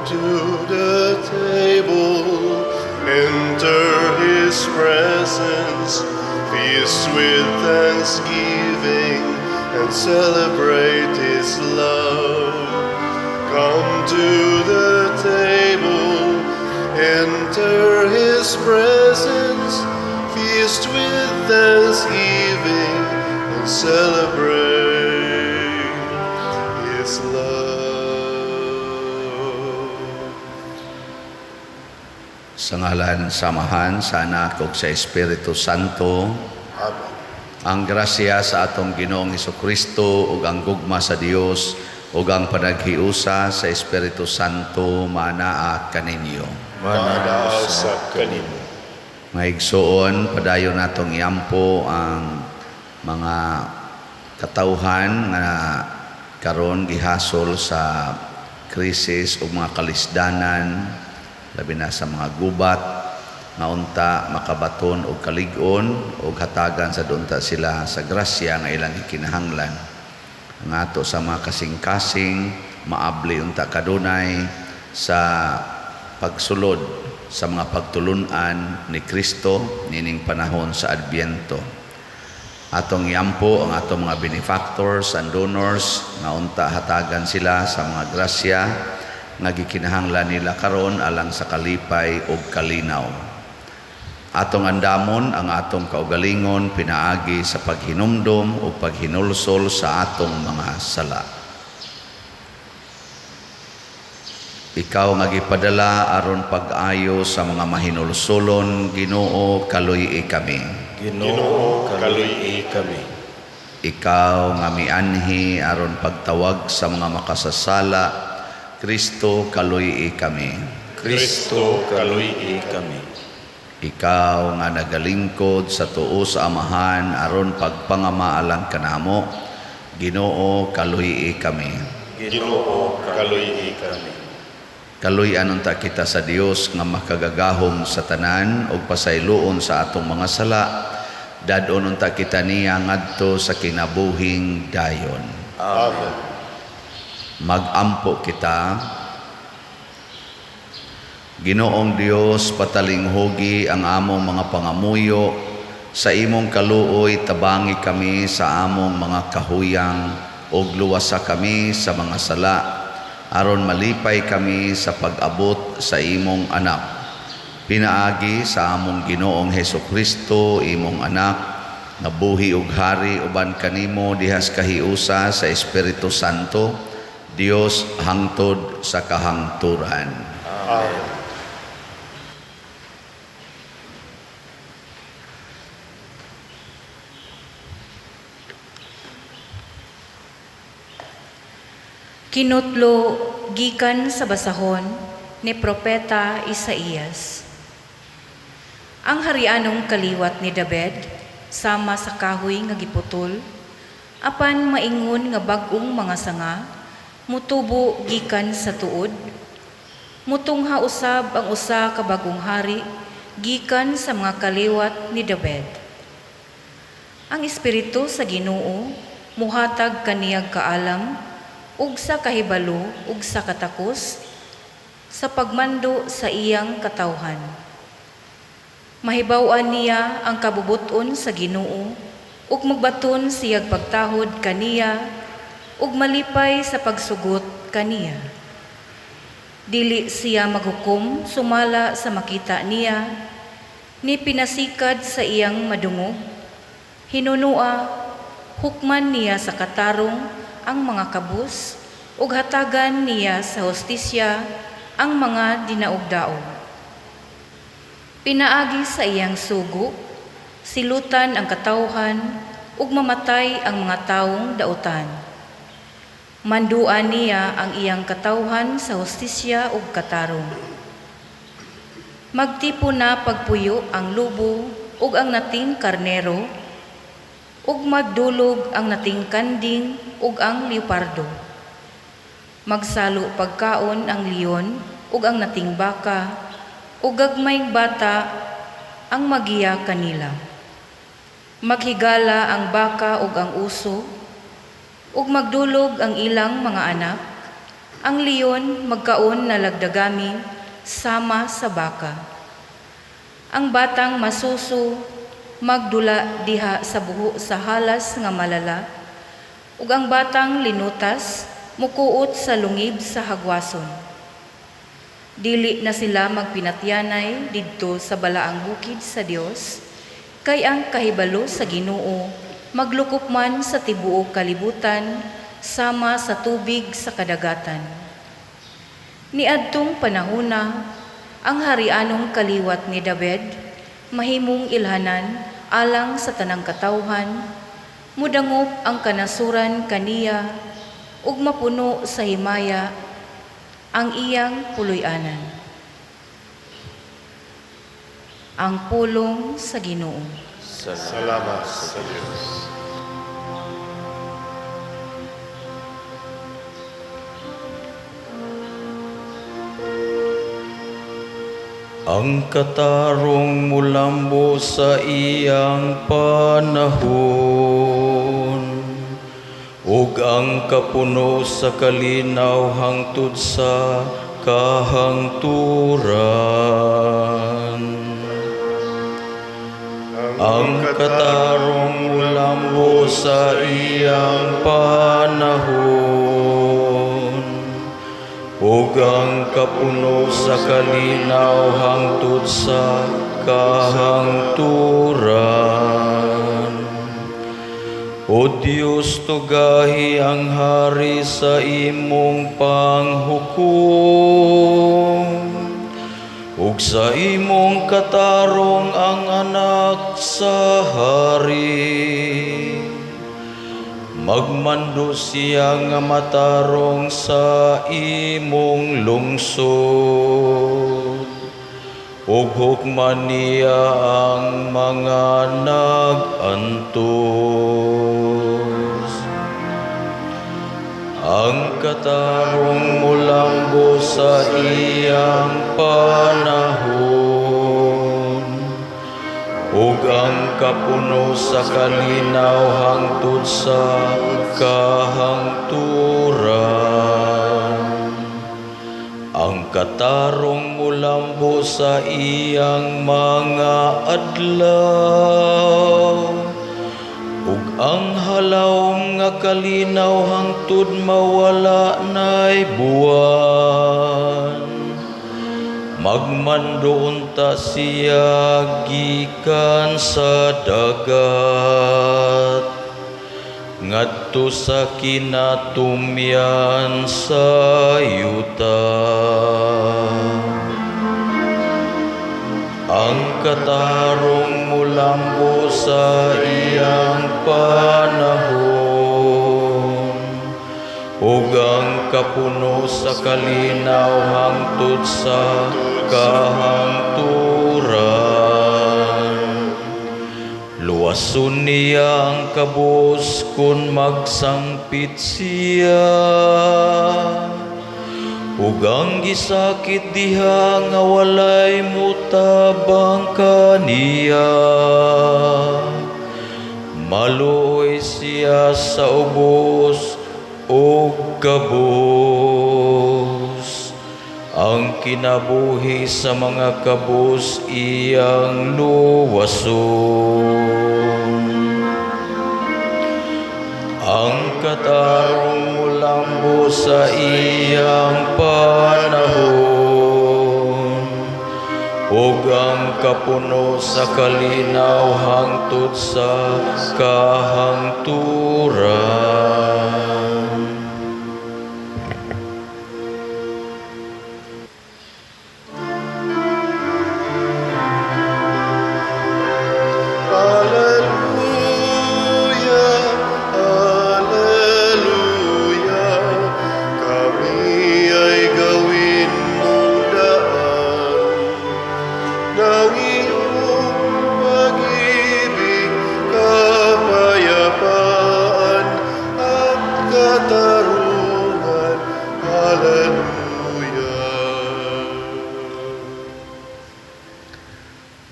to the table, enter His presence, feast with thanksgiving, and celebrate His love. Come to the table, enter His presence, feast with thanksgiving, and celebrate His love. Sa ngalan samahan sa Anak ug sa Espiritu Santo. Amen. Ang grasya sa atong Ginoong Hesukristo ug ang gugma sa Dios ug ang panaghiusa sa Espiritu Santo manaa kaninyo. Manaa sa kanimo. Maigsoon, padayon natong iampo ang mga katawhan nga karon gihasol sa krisis ug mga kalisdanan, labi na sa mga gubat nga unta makabaton og kalig-on ug hatagan sa dunta sila sa grasya nga ilang ikinahanglan. Ang ato sa mga kasing-kasing maabli unta kadunay sa pagsulod sa mga pagtulunan ni Kristo nining panahon sa Adbyento. Atong iampo ang atong mga benefactors and donors nga unta hatagan sila sa mga grasya nga gikinahanglan nila karon alang sa kalipay ug kalinaw. Atong andamon ang atong kaugalingon pinaagi sa paghinumdom o paghinulsol sa atong mga sala. Ikaw nga gipadala aron pag-ayo sa mga mahinulsolon, Ginoo, kaluy kami. Ginoo, kaluy kami. Ikaw nga mianhi aron pagtawag sa mga makasasala, Kristo, kaluy kami. Kristo, kaluy kami. Ikaw nga nagalingkod sa tuo sa Amahan aron pagpangamaalang kanamo, Ginoo, kaluy kami. Ginoo, kaluy kami. Kaluy anunta kita sa Dios nga makagagahom sa tanan ug pasayloon sa atong mga sala, dadon unta kita niya ngadto sa kinabuhing dayon. Amen. Magampo kita. Ginoong Dios, patalinghogi ang among mga pangamuyo, sa imong kaluoy tabangi kami sa among mga kahuyang ug luwasa kami sa mga sala, aron malipay kami sa pag-abot sa imong anak. Pinaagi sa among Ginoong Hesukristo, imong anak, na buhi ug hari uban kanimo dihas kahiusa sa Espiritu Santo, Dios hangtod sa kahangturan. Amen. Kinutlo gikan sa basahon ni Propeta Isaías. Ang harianong kaliwat ni David sama sa kahoy nga giputol, apan maingon nga bag-ong mga sanga, mutubo gikan sa tuod. Mutungha usab ang usa ka bagong hari gikan sa mga kaliwat ni David. Ang Espiritu sa Ginoo muhatag kaniyag kaalam ug sa kahibalo ug sa katakos sa pagmando sa iyang katawhan. Mahibaw-an niya ang kabubuton sa Ginoo ug magbaton siyag pagtahod kaniya ug malipay sa pagsugot kaniya. Dili siya maghukom sumala sa makita niya, ni pinasikad sa iyang madungog. Hinunua, hukman niya sa katarong ang mga kabus, ug hatagan niya sa hostisya ang mga dinaog-daog. Pinaagi sa iyang sugo, silutan ang katawhan, ug mamatay ang mga taong dautan. Manduan niya ang iyang katawhan sa hostisya ug katarong. Magtipo na pagpuyo ang lubo ug ang nating karnero, ug magdulog ang nating kanding ug ang leopardo. Magsalo pagkaon ang leon ug ang nating baka, ug gagmayng bata ang magiya kanila. Maghigala ang baka ug ang uso, ug magdulog ang ilang mga anak, Ang leon magkaon na lagdagami sama sa baka. Ang batang masuso magdula diha sa buho sa halas nga malala, ug ang batang linutas mukuot sa lungib sa hagwason. Dili na sila magpinatyanay didto sa balaang bukid sa Dios, kay ang kahibalo sa Ginoo maglukop man sa tibuok kalibutan sama sa tubig sa kadagatan. Niadtong panahona, ang harianong kaliwat ni David mahimong ilhanan alang sa tanang katawhan, mudangop ang kanasuran kaniya ug mapuno sa himaya ang iyang puloy-anan. Ang pulong sa Ginoo. Salamat sa Diyos. Ang katarong mulambo sa iyang panahon, ug ang kapuno sa kalinaw hangtod sa kahangturan. Ang katarong mulambo sa iyang panahon, ug ang kapuno sa kalinaw hangtod sa kahangturan. O Diyos, tugahi ang hari sa imong panghukom, ug sa imong katarong ang anak sa hari. Magmando siya nga matarong sa imong lungsod, ug hukman niya ang mga nagantos. Ang katarong mulambo sa iyang panahon, ug ang kapuno sa kalinaw hangtod sa kahangturan. Ang katarong mulambo sa iyang mga adlaw, ug ang halaw nga kalinaw hangtod mawala na'y buwan. Magmando unta siya gikan sa dagat, ngadto sa kinatumyan sa yuta. Ang katarong mulambo sa iyang panahon, ug ang kapuno sa kalinaw hangtod sa kahangturan. Luwason niya ang kabus kung magsangpit siya, ug ang gisakit diha nga walay mutabang kaniya. Maluoy siya sa ubos o kabus. Ang kinabuhi sa mga kabus iyang luwason. Ang katarong mulambo sa iyang panahon, ug ang kapuno sa kalinaw hangtod sa kahangturan.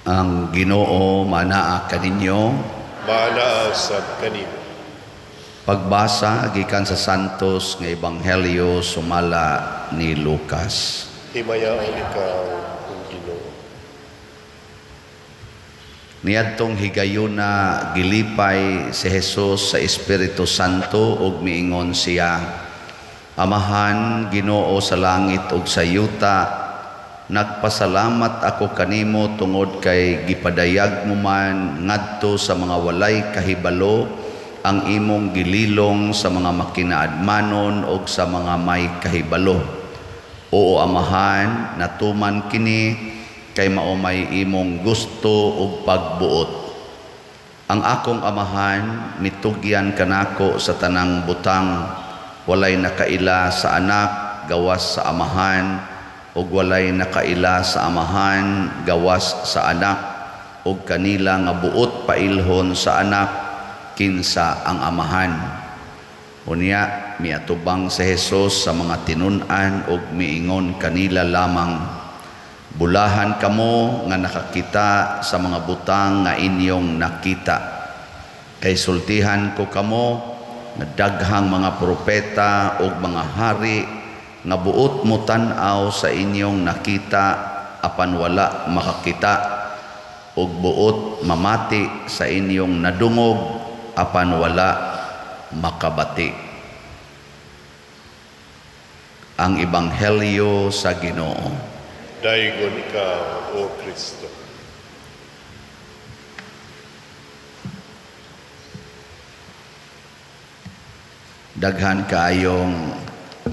Ang Ginoo manaa kaninyo. Manaa sa kanimo. Pagbasa gikan sa Santos nga Ebanghelyo sumala ni Lucas. Himayaon ikaw, O Ginoo. Niadtong higayuna gilipay si Jesus sa Espiritu Santo ug miingon siya, Amahan, Ginoo sa langit ug sa yuta, nagpasalamat ako kanimo tungod kay gipadayag mo man ngadto sa mga walay kahibalo ang imong gililong sa mga makinaadmanon ug sa mga may kahibalo. Oo Amahan, natuman kini kay maumay imong gusto ug pagbuot. Ang akong Amahan, mitugyan kanako sa tanang butang, walay nakaila sa anak gawas sa Amahan, ug walay nakaila sa Amahan gawas sa anak, ug kanila nga buot pailhon sa anak kinsa ang Amahan. Unya miatubang sa Hesus sa mga tinun-an ug miingon kanila lamang, Bulahan kamo nga nakakita sa mga butang nga inyong nakita. Kay sultihan ko kamo nga daghang mga propeta ug mga hari nga buot mo tan-aw sa inyong nakita apan wala makakita, ug buot mamati sa inyong nadungog apan wala makabati. Ang Ebanghelyo sa Ginoo. Daigon ikaw, O Kristo. Daghan kaayong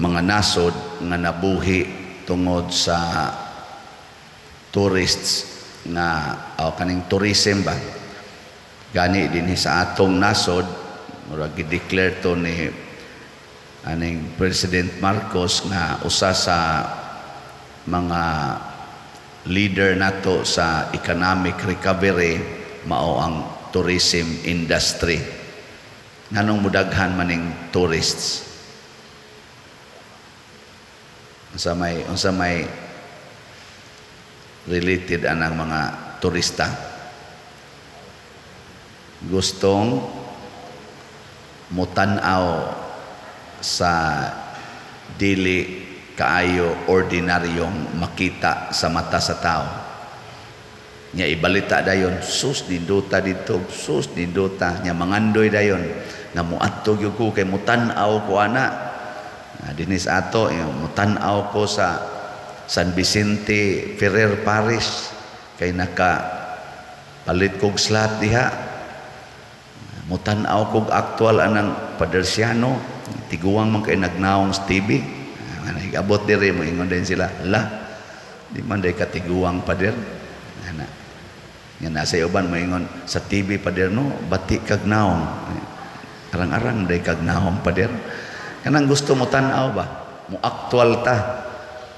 mga nasod nga nabuhi tungod sa tourists nga kaning tourism ba. Gani din sa atong nasod, murag gi-declare to ni aning President Marcos nga usa sa mga leader nato sa economic recovery mao ang tourism industry. Nganong mudaghan maning tourists? Unsa may related anang mga turista? Gustong mutan-aw sa dili kaayo ordinaryong makita sa mata sa tao. Nya ibalita dayon, sus ninduta dito, sus ninduta, nya mangandoy dayon nga muadto gyud ko kay mutan-aw ko ana. Dinis ato mutan-aw ko sa San Vicente Ferrer Parish kay naka palit kog slot diha. Mutan-aw kog aktual anang Padersiano, tiguang man kay nagnaong sa TV. Abot diri mo ingon din sila, di man day katiguang pader. Nga nasa uban mo ingon sa TV pader no, bati kag naong. Arang-arang day kag naong pader. Kanang gusto mo tan-aw ba? Mo aktual ta.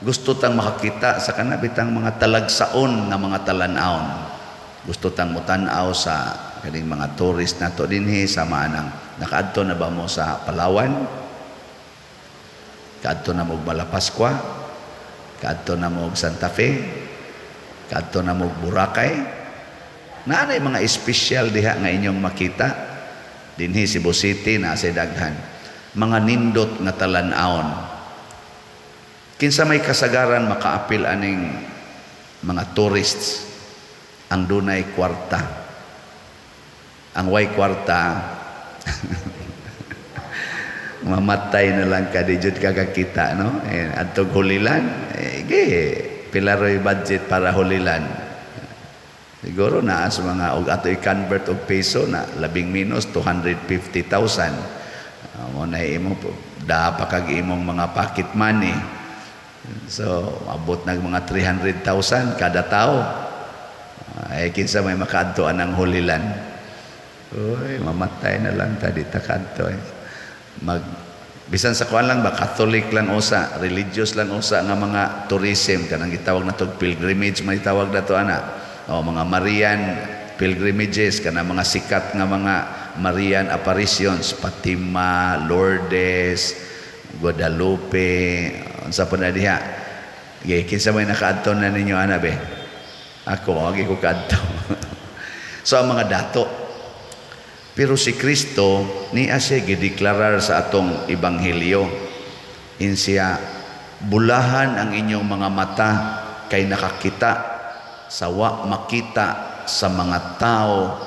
Gusto tang makakita sa kanabitang mga talagsaon nga mga talan-aon. Gusto tang mo tan-aw sa kaning mga tourist nato dinhi sa maanang nakaadto na ba mo sa Palawan? Kaadto na mo Balapascua, kaadto na mo Santa Fe, kaadto na mo Boracay. Naanay mga espesyal diha nga inyong makita dinhi Cebu City na sa daghan. Mga nindot nga talan-aon. Kinsa may kasagaran makaapil aning mga tourists ang dunay kwarta. Ang way kwarta mamatay na lang ka di jud kakakita no adtog hulilan pilaroy budget para hulilan siguro na sa mga og ato i-convert og peso na labing minus 250,000 mo na imo da pa kag imong mga pocket money so abot nag mga 300,000 kada tao ay kinsa may makaadto anang hulilan oy mamatay na lang ta di ta kadto bisan sa kuan lang ba Catholic lang usa, religious lang usa nga mga tourism kanang gitawag nato pilgrimage man itawag nato ana. O mga Marian pilgrimages kana mga sikat nga mga Marian apparitions, Fatima, Lourdes, Guadalupe, unsa pa na diha. Kinsa may nakaadto na ninyo ana be? Ako agi ko kadto. So ang mga dato Pero si Kristo niya siya gideklarar sa atong ebanghelyo. Insiya, bulahan ang inyong mga mata kay nakakita sa wa makita sa mga tao,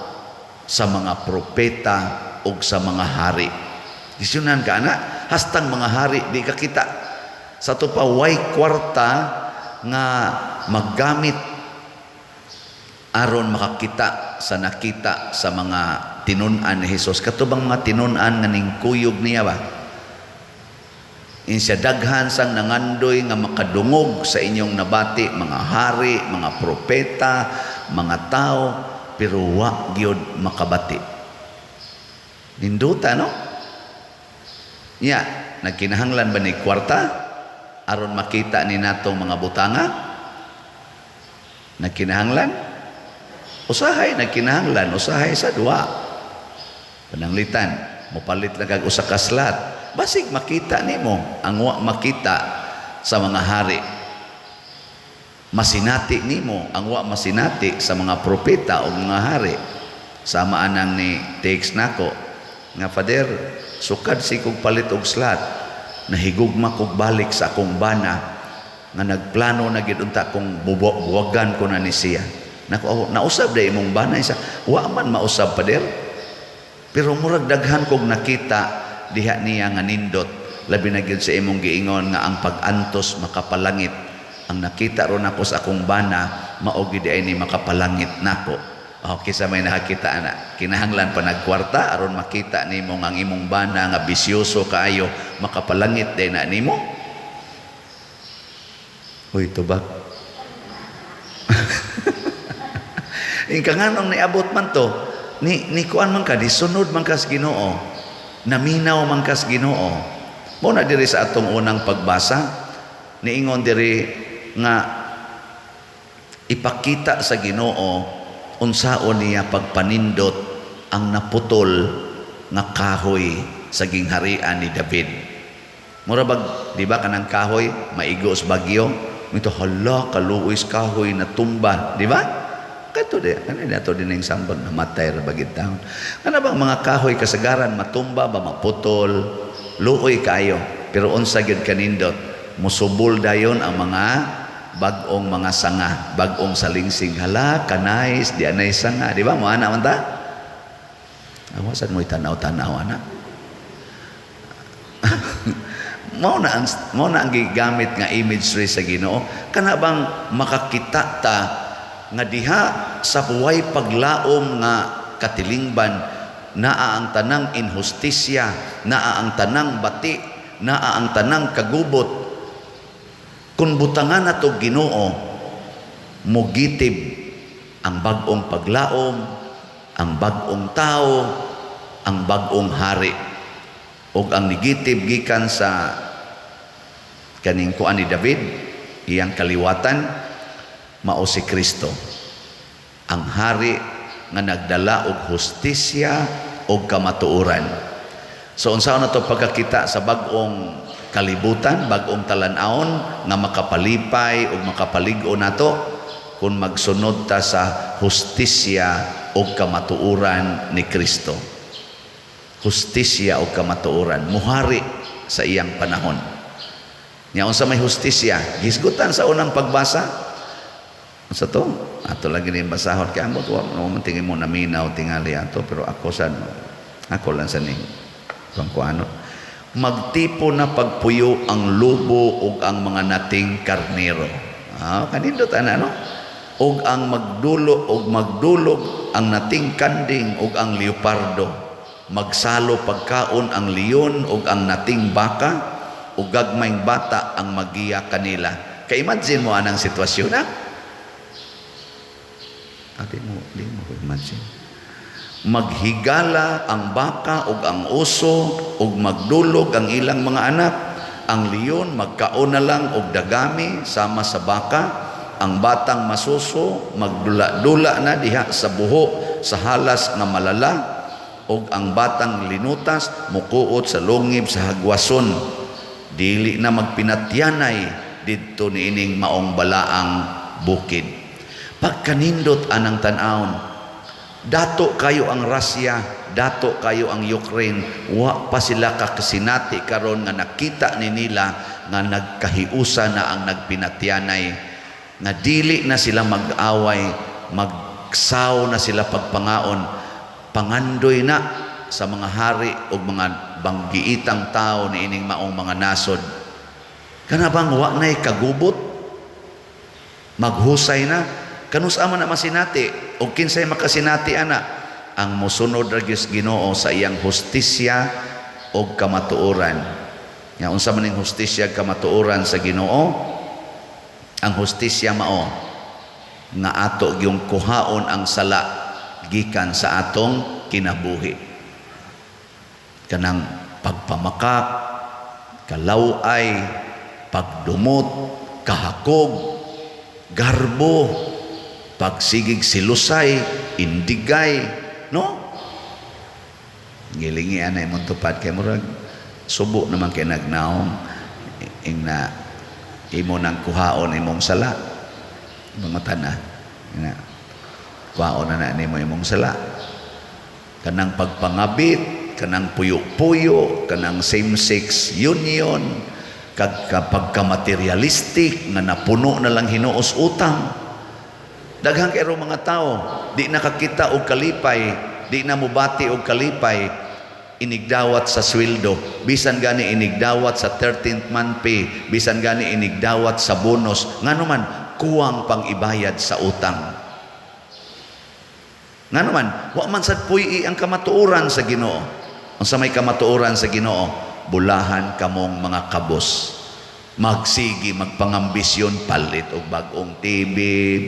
sa mga propeta ug sa mga hari. Disunan ka na, hastang mga hari di ka kita. Sa to pa way kwarta nga maggamit aron makakita sa nakita sa mga tinun-an ni Hesus. Katubang mga tinun-an nga ningkuyog niya ba? Insya daghan sang nangandoy nga makadungog sa inyong nabati, mga hari, mga propeta, mga tao, pero wa gyud makabati. Ninduta, no? Ya, nagkinahanglan ba ni kwarta aron makita ni natong mga butanga? Nagkinahanglan? Usahay nagkinahanglan, usahay sa duwa. Pananglitan, mopalit lang kag usa ka slat. Basig makita nimo ang wa makita sa mga hari. Masinati nimo ang wa masinati sa mga propeta o mga hari. Sama anang ni text nako nga, Father, sukad si kog palit og slat, nahigugma kog balik sa akong bana nga nagplano na gid unta kong buwagan ko na ni siya. Nako, nausab day imong bana isa, wa man mausab, Father. Pero murag daghan kog nakita diha niya nga nindot, labi na gyud sa imong giingon nga ang pag-antos makapalangit. Ang nakita ron ako sa akong bana mao gid ay ni makapalangit nako. Okay, sa may nakakita na kinahanglan pa nagkwarta aron makita nimo nga ang imong bana nga bisyoso kaayo makapalangit day na nimo. Uy, tubak. Ingka nganong niabot man to ni kuan man ka, di sunod man kas Ginoo, naminaw man kas Ginoo. Mo na diri sa atong unang pagbasa niingon diri nga ipakita sa Ginoo unsaon niya pagpanindot ang naputol nga kahoy sa gingharian ni David. Mura bag, di ba kanang kahoy maigos bagyo, mito hala kaluoy kahoy na tumba, di ba? Kato di, ano nato din ang sambag na matay ra bagid taon. Ano bang mga kahoy kasagaran matumba ba maputol, luoy kayo, pero unsa gyud kanindot, musubol dayon ang mga bagong mga sanga, bagong salingsing. Hala, kanais, di anay sanga. Di ba? Mo ana man ta? Awasan mo'y tanaw-tanaw, ana. Mao na ang gigamit nga imagery sa Ginoo. Kana bang makakita ta nga diha sa buhay paglaom nga katilingban, naa ang tanang inhustisya, naa ang tanang bati, naa ang tanang kagubot. Kung butangan na ito Ginoo, mugitib ang bagong paglaom, ang bagong tao, ang bagong hari. O ang nigitib gikan sa kaning kuan ni David, iyang kaliwatan, mao si Kristo. Ang hari nga nagdala og hustisya og kamatuoran. So unsaon na to pagkakita sa bagong kalibutan, bagong talan-aon nga makapalipay o makapaligo nato kung magsunod ta sa hustisya o kamatuoran ni Kristo. Hustisya o kamatuoran, muhari sa iyang panahon. Nya unsa may hustisya, gisgutan sa unang pagbasa. Unsa to? Ato lagi ni basahon kay ambot wa mo tingin mo naminaw tingali ato, pero ako lang sa ning pangkuano. Magtipo na pagpuyo ang lubo ug ang mga nating karnero. Kanindot ana no? Ug ang magdulog ang nating kanding ug ang leopardo. Magsalo pagkaon ang leon ug ang nating baka ug gagmayng bata ang magiya kanila. Ka-imagine mo anang sitwasyon na? Di mo imagine. Maghigala ang baka ug ang oso ug magdulog ang ilang mga anak. Ang leon magkaon na lang og dagami sama sa baka. Ang batang masuso magdula-dula na diha sa buho sa halas nga malala. Og ang batang linutas mukuot sa lungib sa hagwason. Dili na magpinatyanay didto niining maong balaang bukid. Pagkanindot anang tan-awon, Dato kayo ang Russia, dato kayo ang Ukraine, wa pa sila kakasinati karon nga nakita ni nila nga nagkahiusa na ang nagpinatyanay, nga dili na sila mag-away, magsaw na sila pagpangaon, pangandoy na sa mga hari o mga banggiitang tao ni ining maong mga nasod. Kana bang wa na'y kagubot? Maghusay na? Kanus-ama na masinati o kinsay makasinati ana ang mosunod ra gyud Ginoo sa iyang hustisya o kamatuoran. Nga unsa man ning hustisya kamatuoran sa Ginoo? Ang hustisya mao nga ato gyung kuhaon ang sala gikan sa atong kinabuhi. Kanang pagpamakak, kalaway, pagdumot, kahakog, garbo, pagsigig silusay, indigay, no? Gilingi anay mong tupad kay murag subo naman kay nagnaong ing na imo nang kuhaon imong sala mga tana na kuhaon na nimo imong sala, kanang pagpangabit, kanang puyo-puyo, kanang same-sex union, kapag materialistic nga napuno na lang hinuos utang. Daghang kayo mga tao di nakakita og kalipay, di na mubati og kalipay, inigdawat sa sweldo, bisan gani inigdawat sa 13th month pay, bisan gani inigdawat sa bonus, ngano man kuwang pang ibayad sa utang. Ngano man wa man sad puy ang kamatuoran sa Ginoo. Unsa may kamatuoran sa Ginoo? Bulahan kamong mga kabos. Magsigi, magpangambisyon, palit og bagong TV,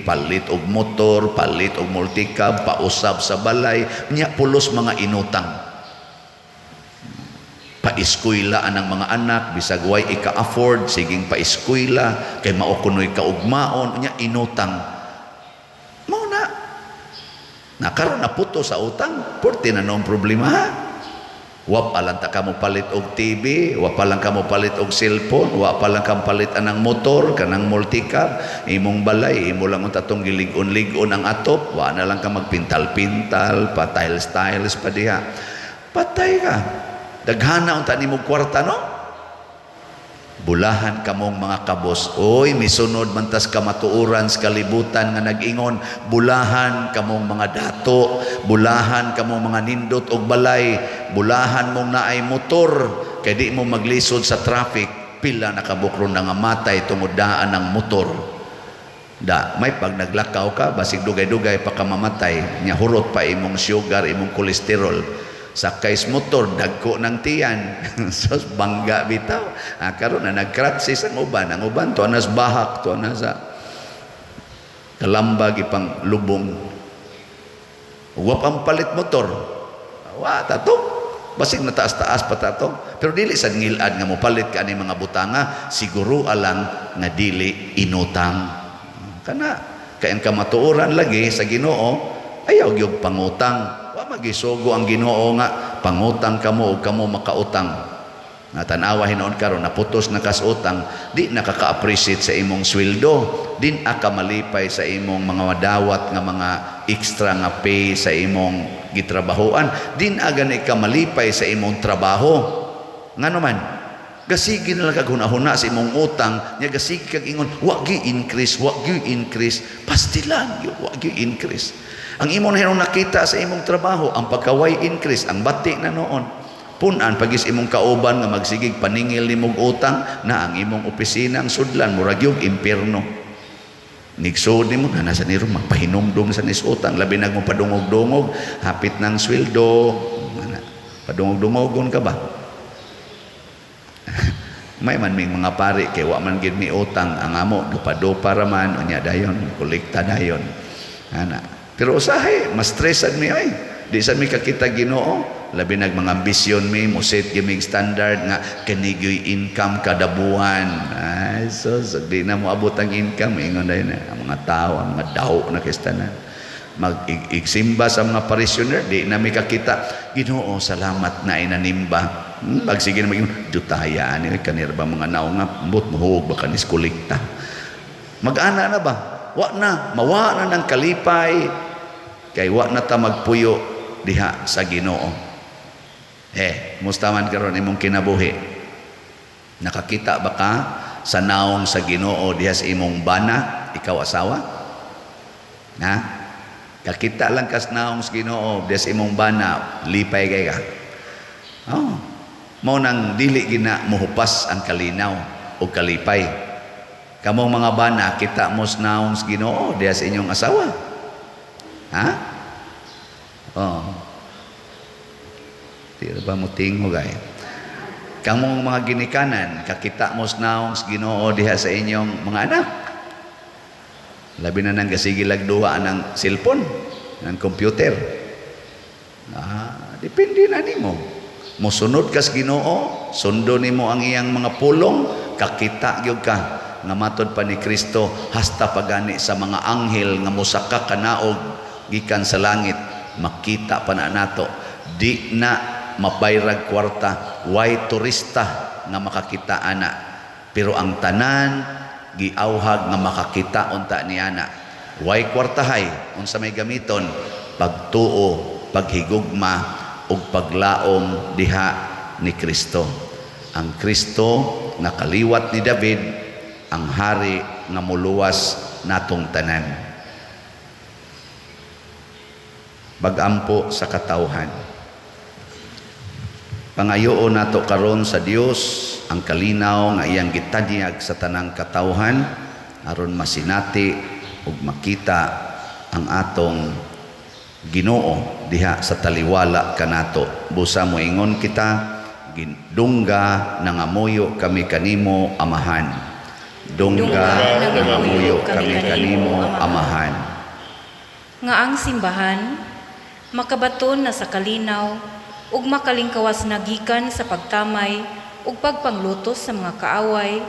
palit og motor, palit og multicab, pausab sa balay, nya pulos mga inutang. Paiskwela ang mga anak, bisag way ika-afford, siging paiskwela, kay maukunoy kaugmaon, nya inutang. Mao na. Nakaroon na puto sa utang, porte na noong problema ha. Wa pa lang ta kamo palit og TV, wa pa lang kamo palit og cellphone, wa pa lang kamo palit anang motor, kanang multicab, imong balay, imo lang tatong gilig-on-lig-on ang atop, wa na lang ka magpintal-pintal, pa-tiles-tiles pa diha. Patay ka. Daghana unta nimo kwarta no? Bulahan kamong mga kabos. Oy, misunod man tas kamatuoran sa kalibutan nga nag-ingon, bulahan kamong mga dato, bulahan kamong mga nindot og balay, bulahan mong naay motor, kay di mo maglisod sa traffic, pila nakabukron na nga matay tungod daan ng motor. Da, may pag naglakaw ka, basig dugay-dugay pa ka mamatay, nya hurot pa imong sugar, imong kolesterol. Sakay sa motor, dagko ng tiyan. So, bangga bitaw. Karon na nag-crisis ang uban. Ang uban, to anas bahak, to anas sa kalambag, ipang lubong. Huwag ang palit motor. Wa, tato. Basig na taas-taas pa tato. Pero dili sa ngilad nga mo palit ka ni mga butanga, siguro alang nga dili inutang. Kana, kaya ka matuoran lagi sa Ginoo, ayaw yung pangutang. Magisugo ang Ginoo nga pangutang kamo ug kamo makautang. Nga tan-awa hinoon karon naputos na kas utang, di nakaka-appreciate sa imong sweldo, din aka malipay sa imong mga wadawat nga mga extra nga pay sa imong gitrabahoan, din aga na ka malipay sa imong trabaho. Ngano man gasigi na lang kag hunahuna sa imong utang, nya gasigi kag ingon wa gi increase, pastilan wa gi increase. Ang imong hinong nakita sa imong trabaho, ang pagkaway increase, ang bati na noon. Punan, pagis imong kauban nga magsigig paningil nimong utang, na ang imong opisina, ang sudlan, murag yung impierno. Nigsod nimo, na nasa niro, magpahinomdom sa nis utang, labi nag mo padungog-dungog, hapit ng sweldo, padungog-dungogon ka ba? May man ming mga pari, kay wa man gid mi utang, ang amo, dupa-dupa raman, unya dayon, kolekta dayon. Pero usahay, mas stressan mi ay. Di sa mi kakita Ginoo, labi nag mga ambisyon mi, muset gimig standard nga kanigyoy income kada buwan. Ay, so di na mo abot ang income, ingon na ang mga tao, ang mga daw na kistanan. Mag-igsimba sa mga parishioner, di na mi kakita, Ginoo, salamat na inanimba. Pagsige na mag-ingon, dutayaan, kanirba mga naong nga, mbot muhog ba kanis kolekta. Mag-ana na ba? Wa na, mawa na ng kalipay, kay wa na ta magpuyo diha sa Ginoo. Musta man karon imong kinabuhi? Nakakita ba ka sa naong sa Ginoo diha sa imong bana, ikaw asawa? Na? Kakita lang kas naong sa Ginoo diha sa imong bana, lipay kay ka. Mao nang dili gina mohupas ang kalinaw o kalipay. Kamong mga bana, kita mo sa naong sa Ginoo diha sa inyong asawa. Di ba mo tingog ay? Kamong mga ginikanan, kakita mo sa naong sa Ginoo diha sa inyong mga anak. Labi na nang gasigilag duha ng cellphone, ng computer. Depende na nimo. Mosunod ka sa Ginoo, sundo nimo ang iyang mga pulong, kakita gyud ka nga matod pa ni Kristo hasta pagani sa mga anghel nga mosaka kanaog gikan sa langit, makita pa na nato. Di na mabayrag kwarta, way turista nga makakita ana. Pero ang tanan giawhag nga makakita unta ni ana. Way kwartahay unsa may gamiton, pagtuo, paghigugma ug paglaom diha ni Kristo. Ang Kristo nga kaliwat ni David, ang hari nga muluwas natong tanan. Bagampo sa katawhan. Pangayoon nato karon sa Dios ang kalinaw nga iyang gitanyag sa tanang katawhan aron masinati ug makita ang atong Ginoo diha sa taliwala kanato. Busa mo ingon kita, dungga nangamuyo kami kanimo amahan. Dungga nangamuyo kami kanimo amahan. Nga ang simbahan makabaton na sa kalinaw ug makalingkawas na gikan sa pagtamay ug pagpanglutos sa mga kaaway,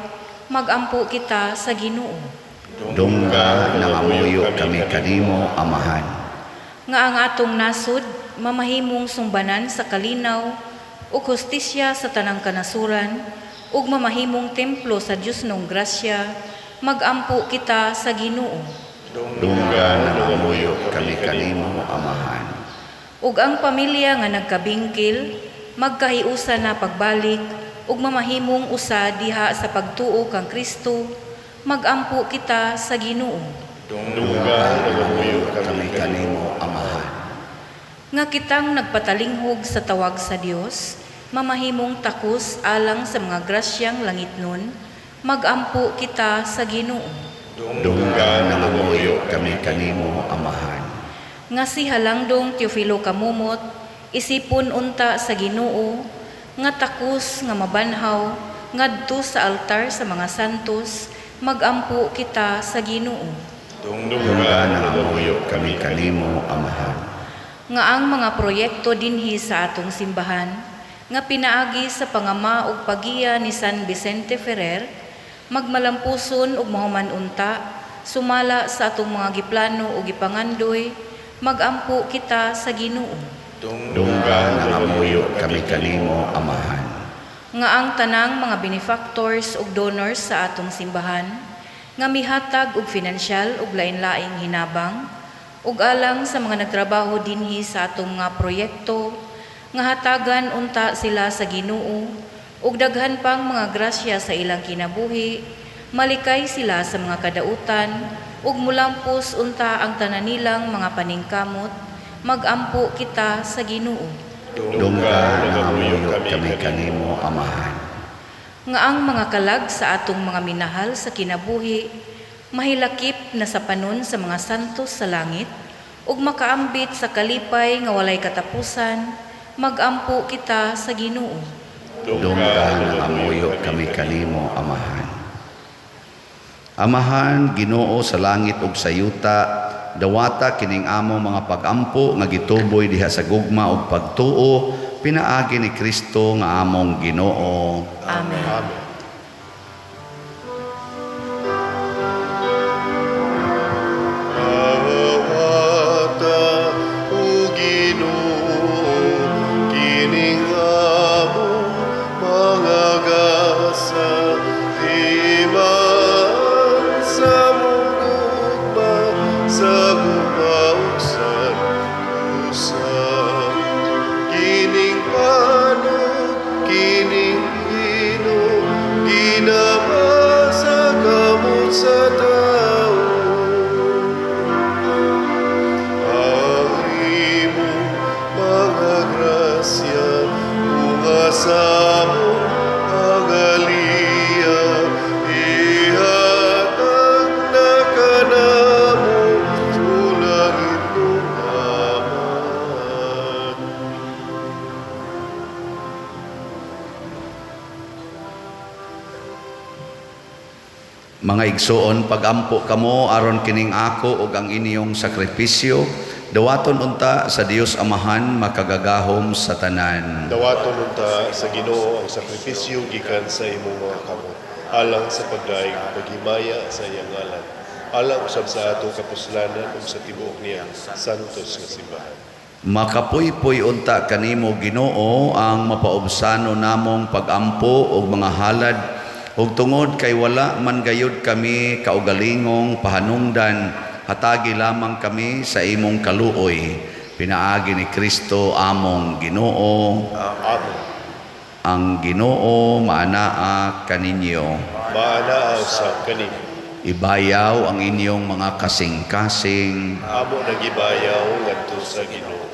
magampo kita sa Ginoo. Dungga nangamuyo kami kanimo amahan. Nga ang atong nasud mamahimong sumbanan sa kalinaw ug hustisya sa tanang kanasuran ug mamahimong templo sa Dios nung grasya, magampo kita sa Ginoo. Dungga nangamuyo kami kanimo amahan. Ug ang pamilya nga nagkabingkil magkahiusa na pagbalik ug mamahimong usa diha sa pagtuo kang Kristo, magampo kita sa Ginoo. Dungga nangamuyo Kami kanimo amahan. Nga kitang nagpatalinghog sa tawag sa Dios, mamahimong takos alang sa mga grasyang langitnon, magampo kita sa Ginoo. Dungga nangamuyo kami kanimo amahan. Nga si Halangdong Teofilo Kamumot, isipon unta sa Ginoo, nga takos nga mabanhaw, ngadto sa altar sa mga santos, magampo kita sa Ginoo. Dungga nangamuyo kami kanimo amahan. Nga ang mga proyekto dinhi sa atong simbahan, nga pinaagi sa pangama ug pagiya ni San Vicente Ferrer, magmalampuson ug mahuman unta, sumala sa atong mga giplano ug gipangandoy, magampo kita sa Ginoo. Dungga nangamuyo kami kanimo amahan. Nga ang tanang mga benefactors ug donors sa atong simbahan, nga mihatag og finansyal ug lain-laing hinabang, ug alang sa mga nagtrabaho dinhi sa atong mga proyekto, nga hatagan unta sila sa Ginoo, ug daghan pang mga grasya sa ilang kinabuhi, malikay sila sa mga kadautan, ug mulampos unta ang tanan nilang mga paningkamot, magampo kita sa Ginoo. Dungga nangamuyo kami kanimo amahan. Nga ang mga kalag sa atong mga minahal sa kinabuhi, mahilakip na sa panon sa mga santos sa langit, ug makaambit sa kalipay nga walay katapusan, magampo kita sa Ginoo. Dungga nangamuyo kami kanimo amahan. Amahan, Ginoo sa langit ug sa yuta, dawata kining amo mga pagampo nga gituboy diha sa gugma ug pagtuo, pinaagi ni Kristo nga among Ginoo. Amen. Awata o Ginoo, kining among mga gasa, iman sa mong gugma, sa gumaugsan, Mga igsoon, pagampo kamo aron kining ako ug ang inyong sakripisyo, dawaton unta sa Dios Amahan makagagahom sa tanan. Dawaton unta sa Ginoo ang sakripisyo gikan sa imong mga kamot, alang sa pagdaig paghimaya sa iyang ngalan, alang usab sa ato kapuslanan ug sa tibuok niya santos nga simbahan. Makapuy-puy unta kanimo Ginoo ang mapaubsano namong pagampo ug mga halad, ug tungod kay wala man gayud kami kaugalingong pahanungdan, hatagi lamang kami sa imong kaluoy. Pinaagi ni Kristo among Ginoo. Amen. Ang Ginoo maanaa kaninyo. Maanaa sa kanimo. Ibayaw ang inyong mga kasing-kasing. Amo nagibayaw ngadto sa Ginoo.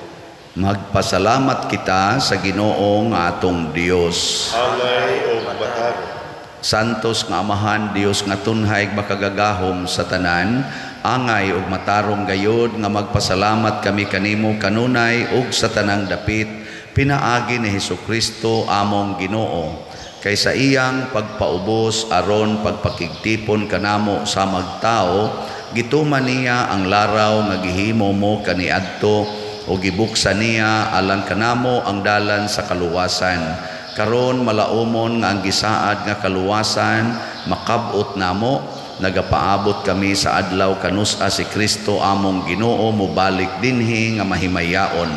Magpasalamat kita sa Ginoo nga atong Dios. Angay o matarong. Santos nga Amahan Dios nga tunhay makagagahom sa tanan, angay ug matarong gayod nga magpasalamat kami kanimo kanunay ug sa tanang dapit pinaagi ni Hesukristo among Ginoo, kay sa iyang pagpaubos aron pagpakigtipon kanamo sa magtao, gituman niya ang laraw nga gihimo mo kaniadto o gibuksan niya alang kanamo ang dalan sa kaluwasan. Karon malaumon nga ang gisaad nga kaluwasan makabot namo, nagapaabot kami sa adlaw kanusa si Kristo among Ginoo mobalik dinhi nga mahimayaon,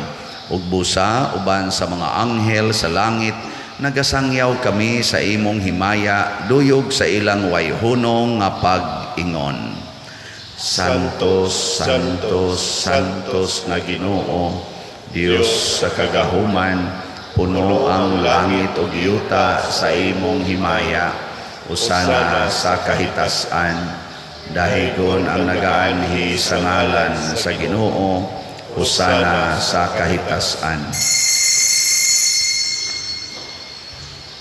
ug busa uban sa mga anghel sa langit nagasangyaw kami sa imong himaya duyog sa ilang wayhunong nga pag-ingon. Santos, Santos, Santos nga Ginoo, Dios sa kagahuman, puno ang langit ug yuta sa imong himaya. Usana sa kahitasan, dahigon ang nagaanhi sa ngalan sa Ginoo. Usana sa kahitasan.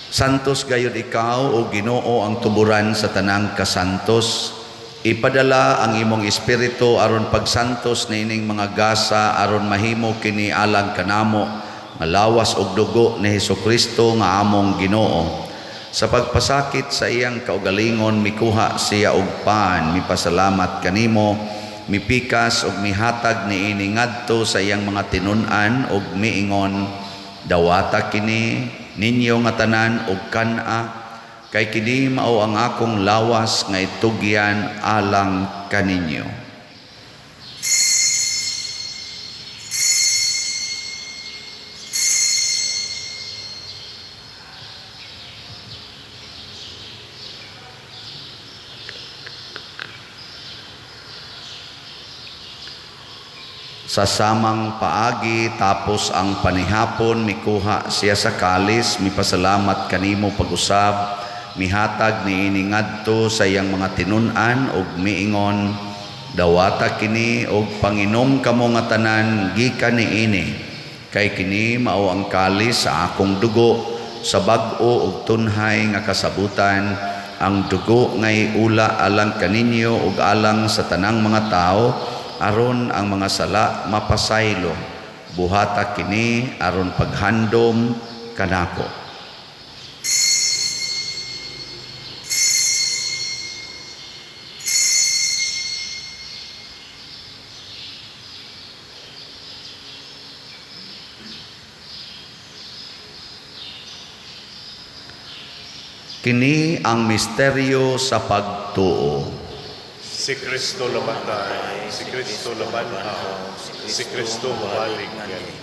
Santos gayud ikaw o Ginoo ang tuburan sa tanang kasantos. Ipadala ang imong espiritu aron pagsantos niining mga gasa aron mahimo kini alang kanamo nga lawas og dugo ni Hesukristo nga among Ginoo. Sa pagpasakit sa iyang kaugalingon mikuha siya og pan, mipasalamat kanimo, mipikas og mihatag niini ngadto sa iyang mga tinun-an ug miingon, dawata kini ninyo nga tanan og kana, kay kini mao ang akong lawas nga itugyan alang kaninyo. Sa samang paagi tapos ang panihapon mikuha siya sa kalis, mipasalamat kanimo pag-usab, mihatag niini ngadto sa iyang mga tinun-an ug miingon, dawata kini og panginom kamo nga tanan gikan niini, kay kini mao ang kalis sa akong dugo sa bag-o ug tunhay nga kasabutan, ang dugo ngay ula alang kaninyo ug alang sa tanang mga tao, aron ang mga sala mapasaylo. Buhata kini aron paghandom kanako. Kini ang misteryo sa pagtuo. Si Kristo namatay, si Kristo nabanhaw, si Kristo mabalik gani.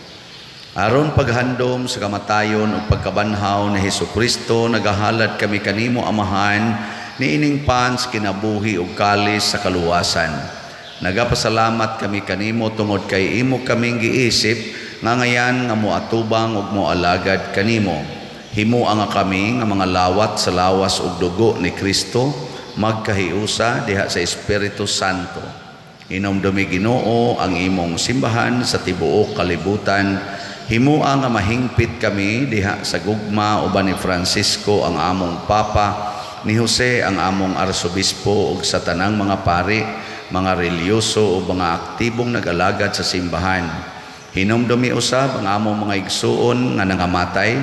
Aron paghandom sa kamatayon o pagkabanhaw ni Hesukristo, nagahalad kami kanimo Amahan, niining pans kinabuhi ug kalis sa kaluwasan. Nagapasalamat kami kanimo tungod kay imo kaming giisip, nga ngayan nga moatubang ug moalagad kanimo. Himo nga kami nga mga lawat sa lawas ug dugo ni Kristo, magkahiusa diha sa Espiritu Santo. Inomdumi Ginoo ang imong simbahan sa tibuok kalibutan. Himua nga mahingpit kami diha sa gugma uban ni Francisco ang among Papa, ni Jose ang among Arsobispo ug sa tanang mga pari, mga relyoso o mga aktibong nag-alagad sa simbahan. Hinomdumi usab ang among mga igsuon nga nangamatay,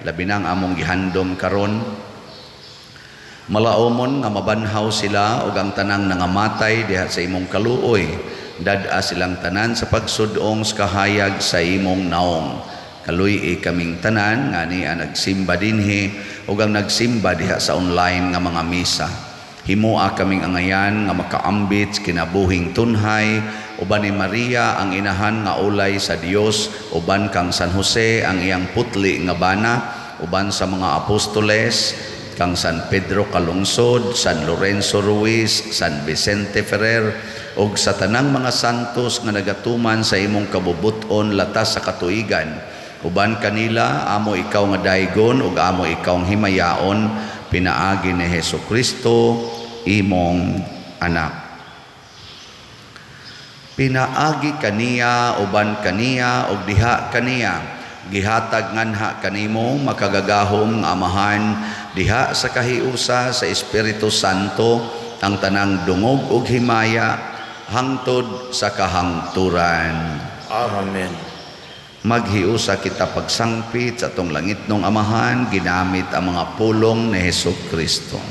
labi na ang among gihandom karon. Malaumon nga mabanhaw sila ug ang tanang nangamatay diha sa imong kaluoy. Dad-a silang tanan sa pagsudong sa kahayag sa imong naong. Kaluy kaming tanan nga niya nagsimba dinhi ug ang nagsimba diha sa online nga mga misa. Himoa kaming angayan nga makaambit kinabuhing tunhay, uban ni Maria ang inahan nga ulay sa Dios, uban kang San Jose ang iyang putli nga bana, uban sa mga apostoles, kang San Pedro Calungsod, San Lorenzo Ruiz, San Vicente Ferrer, ug sa tanang mga santos nga nagatuman sa imong kabubuton latas sa katuigan. Uban kanila, amo ikaw nga daygon ug amo ikaw ang himayaon, pinaagi ni Hesukristo, imong anak. Pinaagi kaniya, uban kaniya, ug diha kaniya. Gihatag nganha kanimo makagagahom nga amahan diha sa kahiusa sa Espiritu Santo ang tanang dungog ug himaya hangtod sa kahangturan. Amen. Maghiusa kita pagsangpit sa atong langitnong amahan ginamit ang mga pulong ni Hesukristo.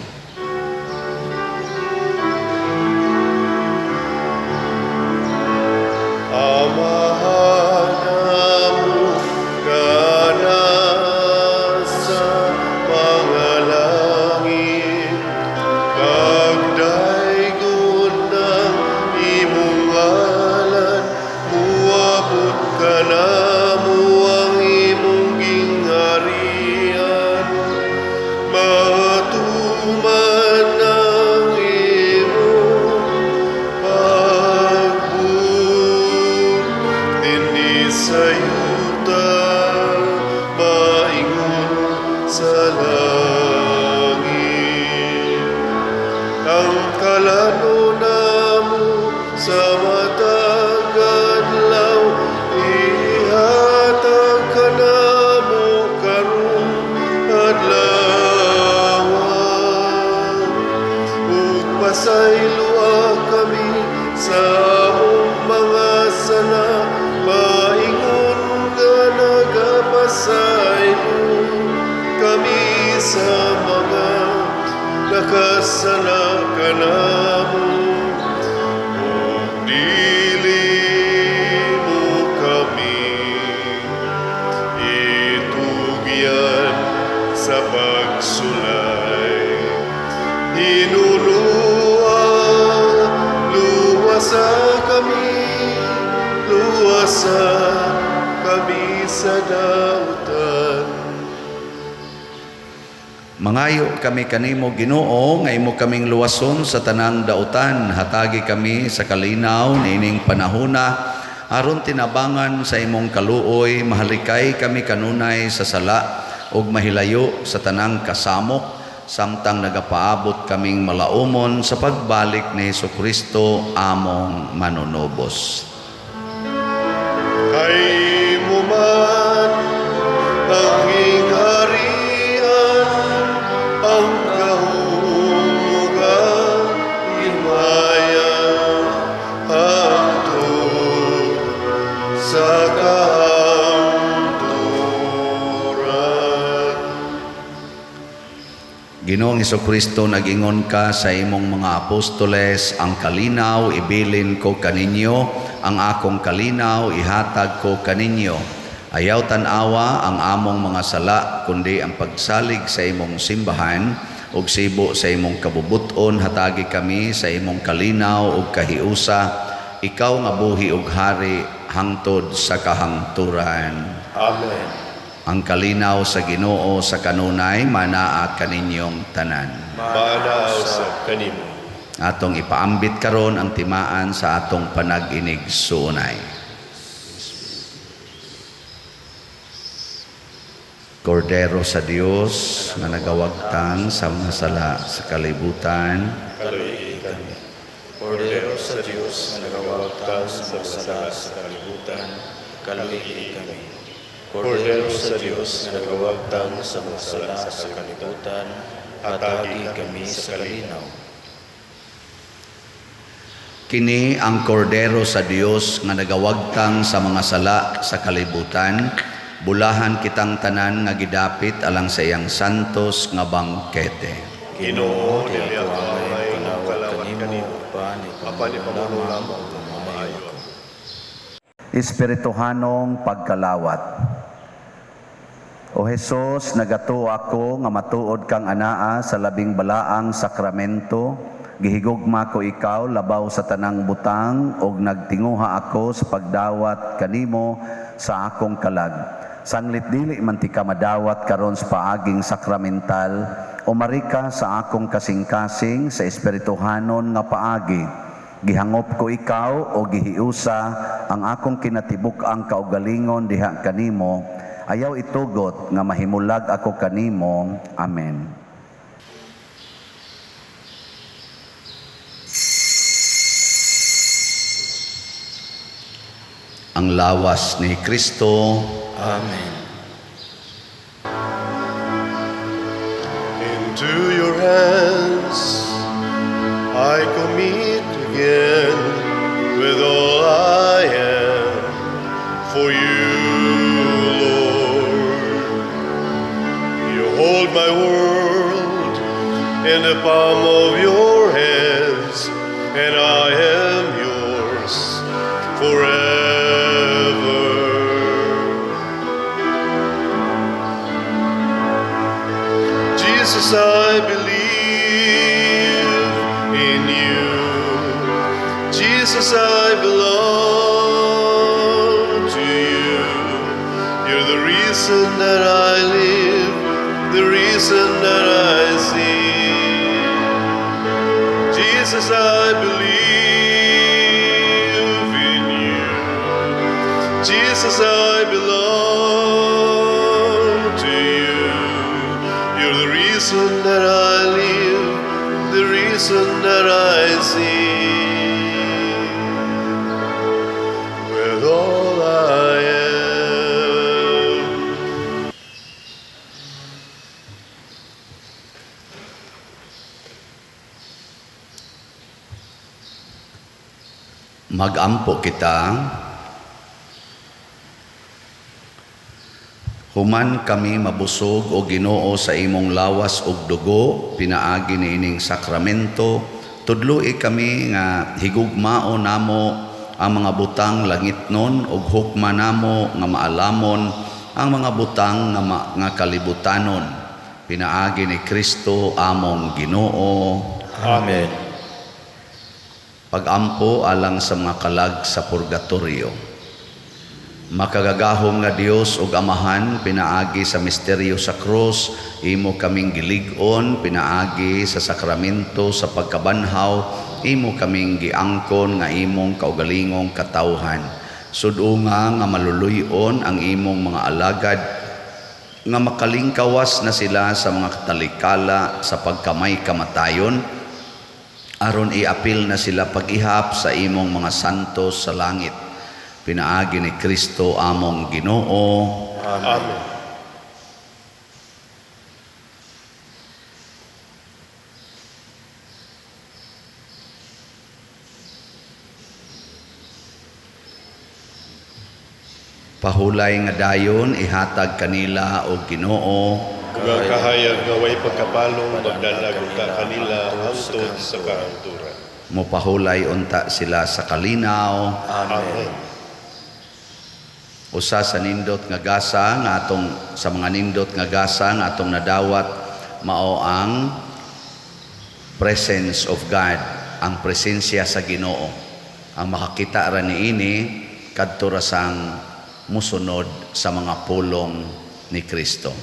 Mangayo kami kanimo Ginoo nga imo kaming luwason sa tanang dautan, hatagi kami sa kalinaw niining panahona aron tinabangan sa imong kaluoy, mahalikay kami kanunay sa sala ug mahilayo sa tanang kasamok samtang nagapaabot kaming malaumon sa pagbalik ni Hesukristo among manunubos. Kay mo man ang ingarian, ang kahulugan, himaya, hangtod sa kahangturan. Ginoong Hesukristo, nag-ingon ka sa imong mga apostoles, ang kalinaw ibilin ko kaninyo, ang akong kalinaw ihatag ko kaninyo. Ayaw tanawa ang among mga sala, kundi ang pagsalig sa imong simbahan, ug sibo sa imong kabubuton, hatagi kami sa imong kalinaw ug kahiusa, ikaw nga buhi ug hari, hangtod sa kahangturan. Amen. Ang kalinaw sa Ginoo sa kanunay, manaa kaninyong tanan. Maanaaw sa kanimo. Atong ipaambit karon ang timaan sa atong panag-inig suunay. Kordero sa Dios nga nagawagtang sa mga sala sa kalibutan, Kaluy kami. Kordero sa Diyos na nagawagtang sa mga sala sa kalibutan, kaluhi kami. Kordero sa Diyos na nagawagtang sa mga sala sa kalibutan, hatagi kami sa kalinaw. kini ang kordero sa Dios nga nagawagtang sa mga sala sa kalibutan. Bulahan kitang tanan nga gidapit alang sa iyang santos nga bangkete. Ginoo, dili ako angay kalawat kanimo, apan ipamuno lamang ang maayo. Espirituhanong pagkalawat. O Jesus, nagato ako nga matuod kang anaa sa labing balaang sakramento, gihigugma ko ikaw labaw sa tanang butang, og nagtinguha ako sa pagdawat kanimo sa akong kalag. Sanglit dili man ti ka madawat karon sa paaging sakramental, umari ka sa akong kasing-kasing sa espirituhanon nga paagi. Gihangop ko ikaw o gihiusa ang akong kinatibuk-ang kaugalingon diha kanimo, ayaw itugot nga mahimulag ako kanimo. Amen. Ang lawas ni Kristo. Amen. Into your hands I commit again with all I am for you, Lord. You hold my world in the palm of your hands, and I am yours forever. Jesus, I believe in you. Jesus, I belong to you. You're the reason that I live, the reason that I sing. Jesus, I believe in you. Jesus, I belong to you. You're the reason that I live, the reason that I sing. With all I am. Magampo kita. Human kami mabusog o Ginoo sa imong lawas ug dugo, pinaagi niining sakramento, tudloi kami nga higugmao namo ang mga butang langitnon ug hukma namo nga maalamon ang mga butang nga kalibutanon. Pinaagi ni Kristo among Ginoo. Amen. Pagampo alang sa mga kalag sa purgatorio. Makagagahom nga Dios ug Amahan, pinaagi sa misteryo sa krus, imo kaming gilig-on, pinaagi sa sakramento sa pagkabanhaw, imo kaming giangkon nga imong kaugalingong katawhan. Sudunga nga maluluyon ang imong mga alagad, nga makalingkawas na sila sa mga katalikala sa pagkamay kamatayon, aron iapil na sila pag-ihap sa imong mga santos sa langit. Pinaagi ni Kristo among Ginoo. Amen. Pahulay nga dayon ihatag kanila og Ginoo. Nga kahayag nga way pagkapalong magdalag ka kanila hangtod sa kahangturan. Mopahulay unta sila sa kalinaw. Amen. Usa sa nindot nga gasa nga atong sa mga nindot nga gasa nga atong nadawat mao ang presence of God, ang presensya sa Ginoo. Ang makakita ra niini kadto ra sang musunod sa mga pulong ni Kristo.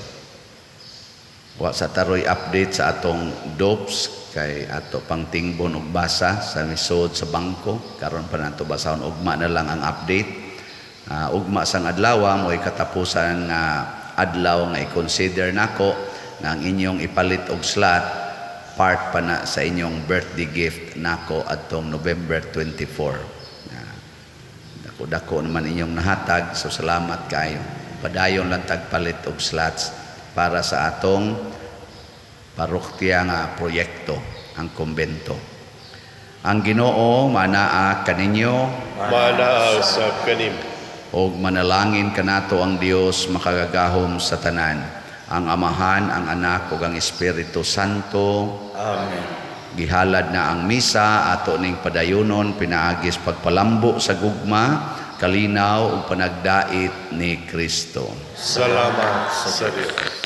Wa sa taroy update sa atong DOPS kay ato pang tingbon og basa sa misod sa bangko, karon pa nato basahon ugma na lang ang update. Ugma sang adlaw mo'y katapusan nga adlaw nga i-consider nako nga ang inyong ipalit og slot part pa na sa inyong birthday gift nako adtong November 24. Dako naman inyong nahatag, so salamat kayo. Padayon lang tagpalit og slots para sa atong paroktiya nga proyekto, ang kumbento. Ang Ginoo manaa kaninyo, Manaa usab kanim. og manalangin kanato ang Dios makagagahom sa tanan. ang Amahan, ang Anak, ug ang Espiritu Santo. Amen. Gihalad na ang misa, ato ning padayunon, pinaagis pagpalambo sa gugma, kalinaw ug panagdait ni Kristo. Salamat sa Diyos.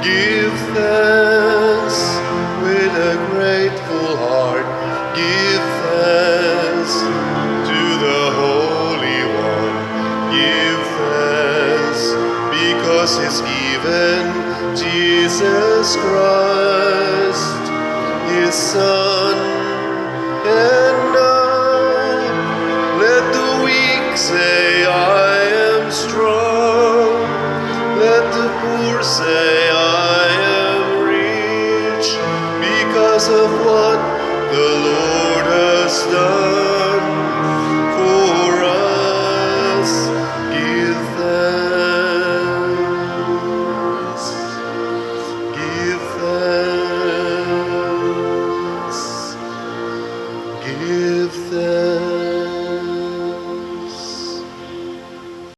Give thanks with a grateful heart. Give thanks to the Holy One. Give thanks because He's given Jesus Christ, His Son. And now let the weak say, I am strong. Let the poor say,